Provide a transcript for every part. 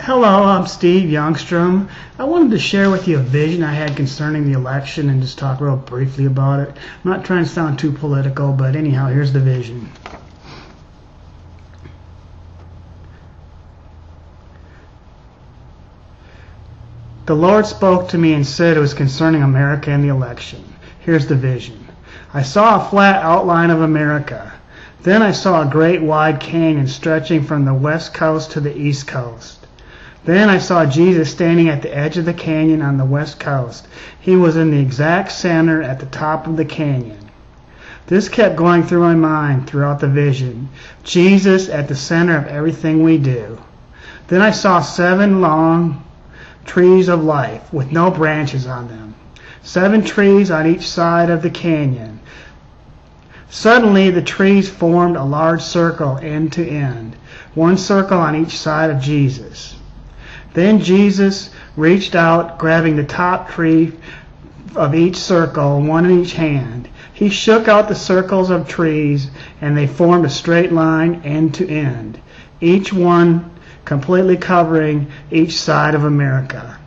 Hello, I'm Steve Youngstrom. I wanted to share with you a vision I had concerning the election and just talk real briefly about it. I'm not trying to sound too political, but anyhow, here's the vision. The Lord spoke to me and said it was concerning America and the election. Here's the vision. I saw a flat outline of America. Then I saw a great wide canyon stretching from the west coast to the east coast. Then I saw Jesus standing at the edge of the canyon on the west coast. He was in the exact center at the top of the canyon. This kept going through my mind throughout the vision. Jesus at the center of everything we do. Then I saw 7 long trees of life with no branches on them. 7 trees on each side of the canyon. Suddenly the trees formed a large circle end to end. 1 circle on each side of Jesus. Then Jesus reached out, grabbing the top tree of each circle, 1 in each hand. He shook out the circles of trees, and they formed a straight line end to end, each one completely covering each side of America.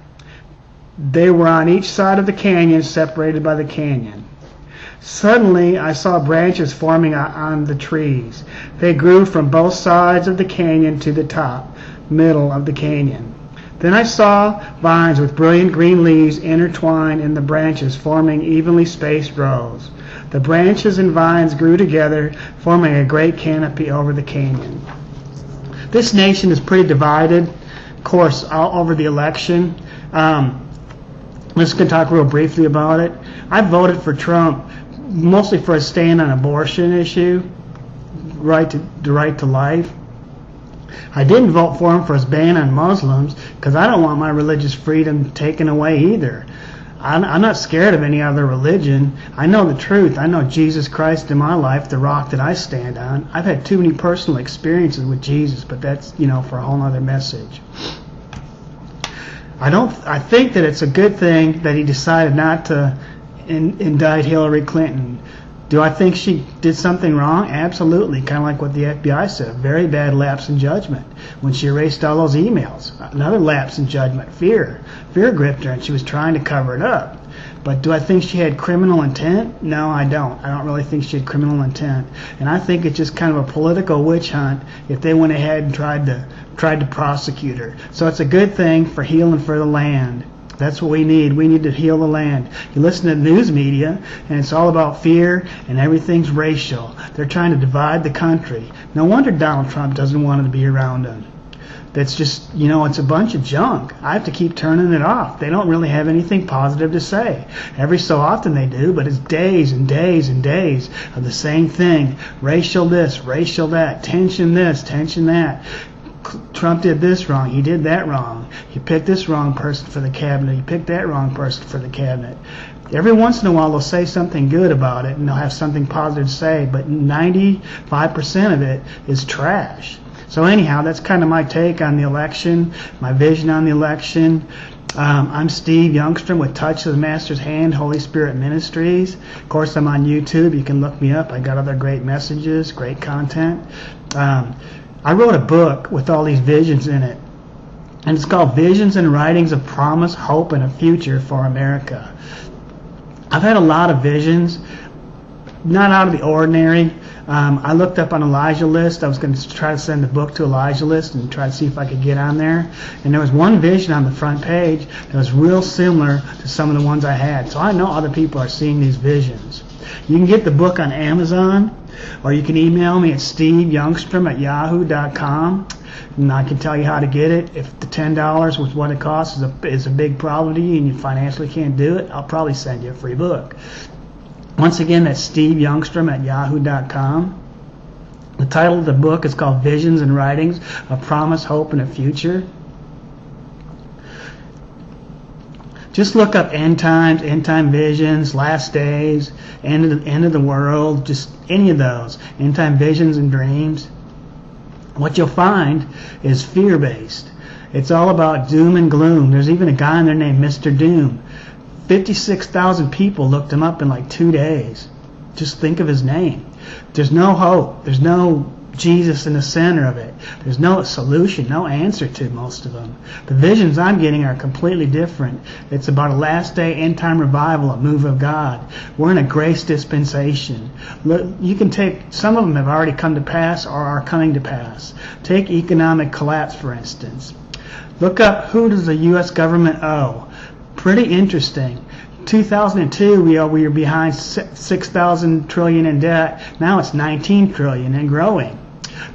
They were on each side of the canyon, separated by the canyon. Suddenly, I saw branches forming on the trees. They grew from both sides of the canyon to the top, middle of the canyon. Then I saw vines with brilliant green leaves intertwined in the branches, forming evenly spaced rows. The branches and vines grew together, forming a great canopy over the canyon. This nation is pretty divided, of course, all over the election. I'm just going to talk real briefly about it. I voted for Trump mostly for his stand on abortion issue, the right to life. I didn't vote for him for his ban on Muslims because I don't want my religious freedom taken away either. I'm not scared of any other religion. I know the truth. I know Jesus Christ in my life, the rock that I stand on. I've had too many personal experiences with Jesus, but that's, for a whole other message. I think that it's a good thing that he decided not to indict Hillary Clinton. Do I think she did something wrong? Absolutely. Kind of like what the FBI said. Very bad lapse in judgment when she erased all those emails. Another lapse in judgment. Fear gripped her, and she was trying to cover it up. But do I think she had criminal intent? No, I don't. I don't really think she had criminal intent. And I think it's just kind of a political witch hunt if they went ahead and tried to prosecute her. So it's a good thing for healing for the land. That's what we need. We need to heal the land. You listen to the news media, and it's all about fear, and everything's racial. They're trying to divide the country. No wonder Donald Trump doesn't want to be around them. That's just, it's a bunch of junk. I have to keep turning it off. They don't really have anything positive to say. Every so often they do, but it's days and days and days of the same thing. Racial this, racial that, tension this, tension that. Trump did this wrong. He did that wrong. He picked this wrong person for the cabinet. He picked that wrong person for the cabinet. Every once in a while they'll say something good about it and they'll have something positive to say, but 95% of it is trash. So anyhow, that's kind of my take on the election, my vision on the election. I'm Steve Youngstrom with Touch of the Master's Hand, Holy Spirit Ministries. Of course, I'm on YouTube. You can look me up. I got other great messages, great content. I wrote a book with all these visions in it, and it's called Visions and Writings of Promise, Hope, and a Future for America. I've had a lot of visions, not out of the ordinary. I looked up on Elijah List. I was going to try to send the book to Elijah List and try to see if I could get on there. And there was one vision on the front page that was real similar to some of the ones I had. So I know other people are seeing these visions. You can get the book on Amazon, or you can email me at steveyoungstrom@yahoo.com, and I can tell you how to get it. If the $10 with what it costs is a big problem to you and you financially can't do it, I'll probably send you a free book. Once again, that's steveyoungstrom@yahoo.com. The title of the book is called Visions and Writings of Promise, Hope, and a Future. Just look up end times, end time visions, last days, end of the world, just any of those, end time visions and dreams. What you'll find is fear-based. It's all about doom and gloom. There's even a guy in there named Mr. Doom. 56,000 people looked him up in like 2 days. Just think of his name. There's no hope. There's no Jesus in the center of it. There's no solution, no answer to most of them. The visions I'm getting are completely different. It's about a last day end time revival, a move of God. We're in a grace dispensation. Look, you can take, some of them have already come to pass or are coming to pass. Take economic collapse, for instance. Look up, who does the U.S. government owe? Pretty interesting. 2002, we were behind 6,000 trillion in debt. Now it's 19 trillion and growing.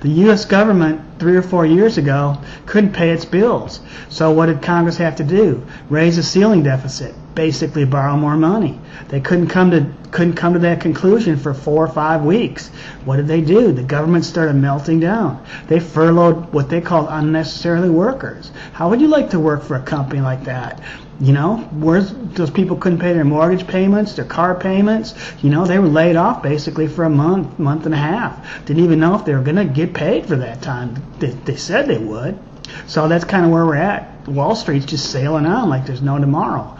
The U.S. government 3 or 4 years ago couldn't pay its bills. So what did Congress have to do? Raise the ceiling deficit, basically borrow more money. They couldn't come to that conclusion for 4 or 5 weeks. What did they do? The government started melting down. They furloughed what they called unnecessarily workers. How would you like to work for a company like that? You know, where's those people couldn't pay their mortgage payments, their car payments. You know, they were laid off basically for a month and a half. Didn't even know if they were going to get paid for that time. They said they would. So that's kind of where we're at. Wall Street's just sailing on like there's no tomorrow.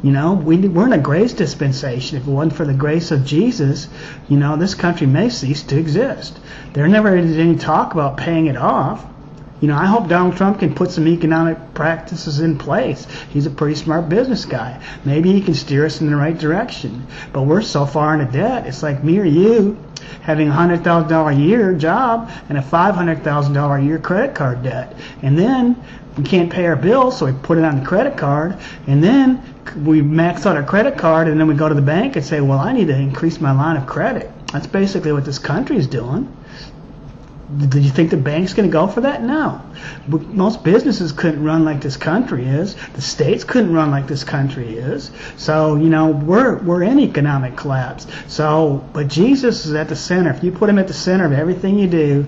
You know, we're in a grace dispensation. If it wasn't for the grace of Jesus, you know, this country may cease to exist. There never is any talk about paying it off. You know, I hope Donald Trump can put some economic practices in place. He's a pretty smart business guy. Maybe he can steer us in the right direction. But we're so far into debt. It's like me or you having a $100,000 a year job and a $500,000 a year credit card debt. And then we can't pay our bills, so we put it on the credit card. And then we max out our credit card, and then we go to the bank and say, well, I need to increase my line of credit. That's basically what this country is doing. Do you think the bank's going to go for that? No. Most businesses couldn't run like this country is. The states couldn't run like this country is. So, you know, we're in economic collapse. So, but Jesus is at the center. If you put him at the center of everything you do,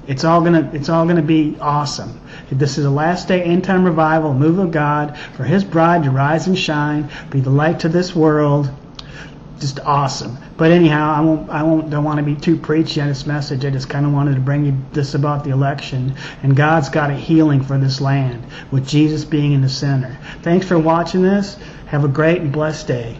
it's all gonna be awesome. This is a last day end time revival, a move of God for his bride to rise and shine, be the light to this world. Just awesome. But anyhow, don't want to be too preachy on this message. I just kind of wanted to bring you this about the election. And God's got a healing for this land with Jesus being in the center. Thanks for watching this. Have a great and blessed day.